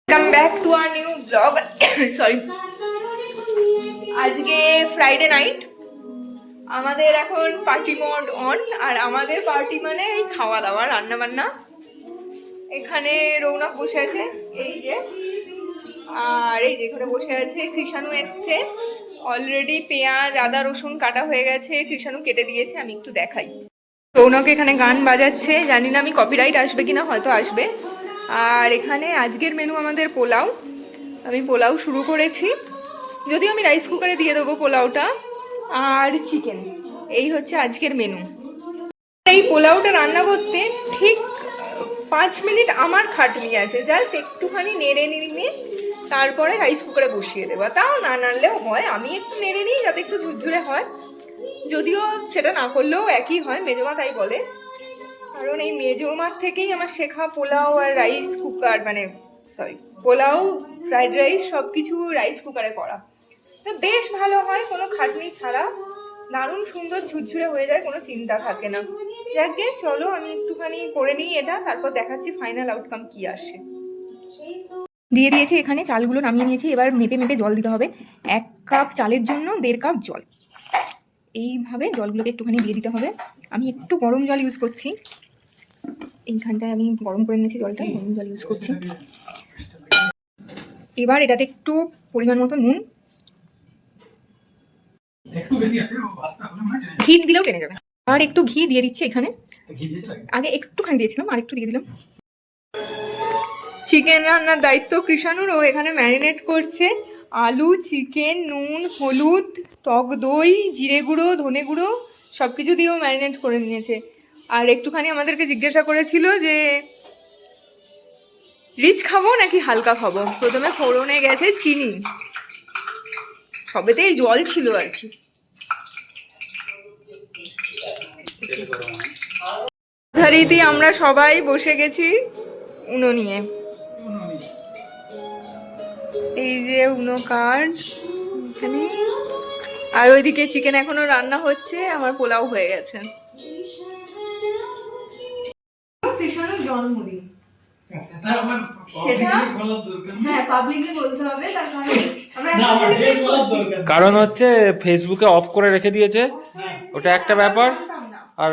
Welcome back to our new vlog. Sorry. আজকে Friday night, আমাদের এখন পার্টি মোড অন। আর আমাদের পার্টি মানে এই খাওয়া দাওয়া রান্না বান্না। এখানে রৌনক বসে আছে, এই যে, আর এই যে এখানে বসে আছে কৃষাণু এসছে। অলরেডি পেঁয়াজ আদা রসুন কাটা হয়ে গেছে, কৃষাণু কেটে দিয়েছে, আমি একটু দেখাই। রৌনক এখানে গান বাজাচ্ছে, জানি না আমি কপিরাইট আসবে কিনা, হয়তো আসবে। আর এখানে আজকের মেনু আমাদের পোলাও। আমি পোলাও শুরু করেছি, যদিও আমি রাইস কুকারে দিয়ে দেবো পোলাওটা। আর চিকেন, এই হচ্ছে আজকের মেনু। এই পোলাওটা রান্না করতে ঠিক 5 মিনিট আমার খাটনি আছে। জাস্ট একটুখানি নেড়ে নিয়ে তারপরে রাইস কুকারে বসিয়ে দেবো। তাও না নাড়লেও হয়, আমি একটু নেড়ে নিই যাতে একটু ঝুরঝুরে হয়। যদিও সেটা না করলেও একই হয়, মেজমা তাই বলে। কারণ এই মেজমার থেকেই আমার শেখা পোলাও আর রাইস কুকার, মানে পোলাও ফ্রাইড রাইস সব কিছু রাইস কুকারে করা। তো বেশ ভালো হয়, কোনো খাটনি ছাড়া দারুণ সুন্দর ঝুরঝুরে হয়ে যায়, কোনো চিন্তা থাকে না। যাকে চলো আমি একটুখানি করে নিই এটা, তারপর দেখাচ্ছি ফাইনাল আউটকাম কি আসে। দিয়ে দিয়েছি, এখানে চালগুলো নামিয়ে নিয়েছি। এবার মেপে মেপে জল দিতে হবে। 1 কাপ চালের জন্য 1.5 কাপ জল। এইভাবে জলগুলোকে একটুখানি দিয়ে দিতে হবে। আমি একটু গরম জল ইউজ করছি, এইখানটায় আমি গরম করে নিয়েছি জলটা, গরম জল ইউজ করছি। এবার এটাতে একটু পরিমাণ মতো নুন, ঘি দিলেও টেনে যাবে। আর একটু ঘি দিয়ে দিচ্ছি এখানে, আগে একটুখানি দিয়েছিলাম, আর একটু দিয়ে দিলাম। চিকেন রান্নার দায়িত্ব কৃষাণুর, ও এখানে ম্যারিনেট করছে আলু, চিকেন, নুন, হলুদ, টক দই, জিরে গুঁড়ো, ধনে গুঁড়ো সব কিছু দিয়েও ম্যারিনেট করে নিয়েছে। আর একটুখানি আমাদেরকে জিজ্ঞাসা করেছিল যে রিচ খাবো নাকি হালকা খাবো। প্রথমে ফোড়নে গেছে চিনি, সবেতেই জল ছিল আর কি। যথারীতি আমরা সবাই বসে গেছি উনো নিয়ে। এই যে উনো কার্ড এখানে, আর ওইদিকে চিকেন এখনো রান্না হচ্ছে, আমার পোলাও হয়ে গেছে। কৃষাণুর জন্মদিন, কারণ হচ্ছে ফেসবুকে অফ করে রেখে দিয়েছে, ওটা একটা ব্যাপার। আর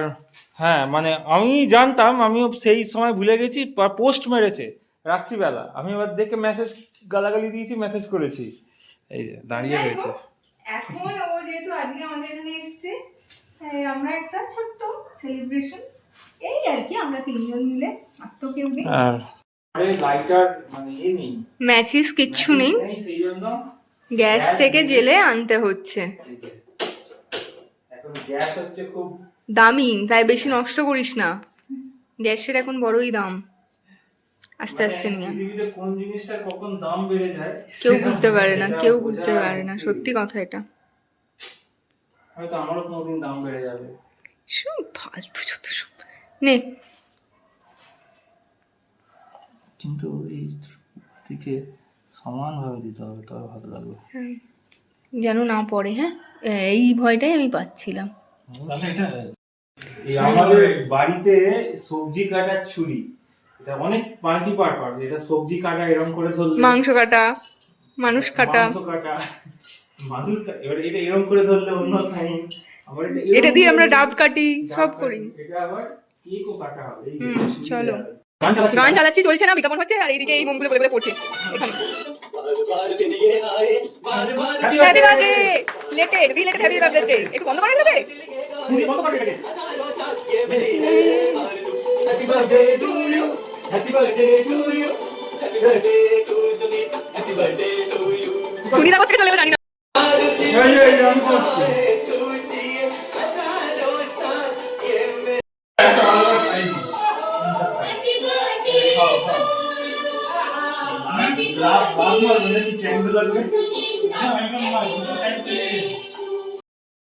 হ্যাঁ, মানে আমি জানতাম, আমিও সেই সময় ভুলে গেছি। পোস্ট মেরেছে রাত্রিবেলা, আমি এবার দেখে মেসেজ গালাগালি দিয়েছি, মেসেজ করেছি। এই যে দাঁড়িয়ে রয়েছে। এখন ও যেহেতু আজকে আমাদের এখানে এসেছে, আমরা একটা ছোট্ট সেলিব্রেশন, এই আর কি, আমরা 3 জন মিলে, আর তো কেউ নেই। আর লাইটার মানে নেই, ম্যাচিস কিচ্ছু নেই, সেই জন্য গ্যাস থেকে জেলে আনতে হচ্ছে। এখন গ্যাস হচ্ছে খুব দামি, তাই বেশি নষ্ট করিস না, গ্যাসের এখন বড়ই দাম। আস্তে আস্তে নিয়ে, পৃথিবীতে কোন জিনিসটার কখন দাম বেড়ে যায় কেউ বুঝতে পারে না, কেউ বুঝতে পারে না, সত্যি কথা এটা। হয়তো আমারও কোনোদিন দাম বেড়ে যাবে। সব ফালতু যত সব। নে, কিন্তু এই দিকে সমানভাবে দিতে হবে, তবে ভালো লাগবে। যেন না পড়ে। হ্যাঁ, এই ভয়টাই আমি পাচ্ছিলাম। তাহলে এটা আমাদের বাড়িতে সবজি কাটার ছুরি, এটা অনেক মাল্টি পারপাস। এটা সবজি কাটা, এরকম করে ধরলে মাংস কাটা, মানুষ কাটা, মানুষ এবার এটা এরকম করে ধরলে অন্য সাইন। আবার এটা দিয়ে আমরা ডাব কাটি, সব করি। এটা আবার কেকও কাটা হবে। এই চলো, গান চালাচ্ছি, চলছে না, বিজ্ঞাপন হচ্ছে, আর এইদিকে এই মোমগুলো বলে বলে পড়ছে এখানে। Happy birthday, related related happy birthday. একটু বন্ধ করে দেবে, বন্ধ করে দেবে। Happy birthday to you. Happy birthday to you. Happy birthday to Sunit. Happy birthday to you. Sunita কোথা থেকে চলে এলো জানি না।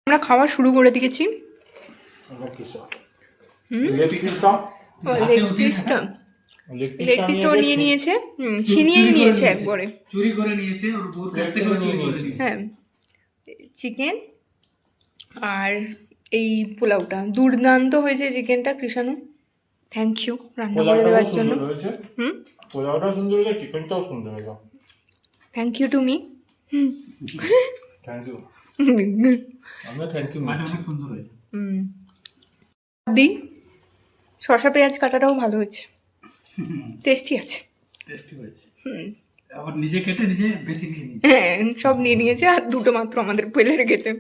আমরা খাওয়া শুরু করে দিয়েছি। লেগ পিসটাও নিয়ে নিয়েছে, ছিনিয়েই নিয়েছে একবারে, চুরি করে নিয়েছে, ওর বোর কাছ থেকে চুরি করে নিয়েছে। হ্যাঁ, চিকেন আর এই পোলাওটা দুর্দান্ত হয়েছে। চিকেনটা কৃষাণু, থ্যাংক ইউ রান্না করে দেওয়ার জন্য। পোলাওটাও সুন্দর হয়েছে, চিকেনটাও সুন্দর হয়েছে। Thank you to me. Thank you, আমিও থ্যাংক ইউ। মাছ অনেক সুন্দর হয়েছে। দি শসা পেঁয়াজ কাটাটাও ভালো হয়েছে, টেস্টি আছে। টেস্টি হয়েছে। আবার নিজে কেটে নিজে বেশি নিয়ে নিয়েছে। হ্যাঁ, সব নিয়ে নিয়েছে আর দুটো মাত্র আমাদের পেলে রেখেছে।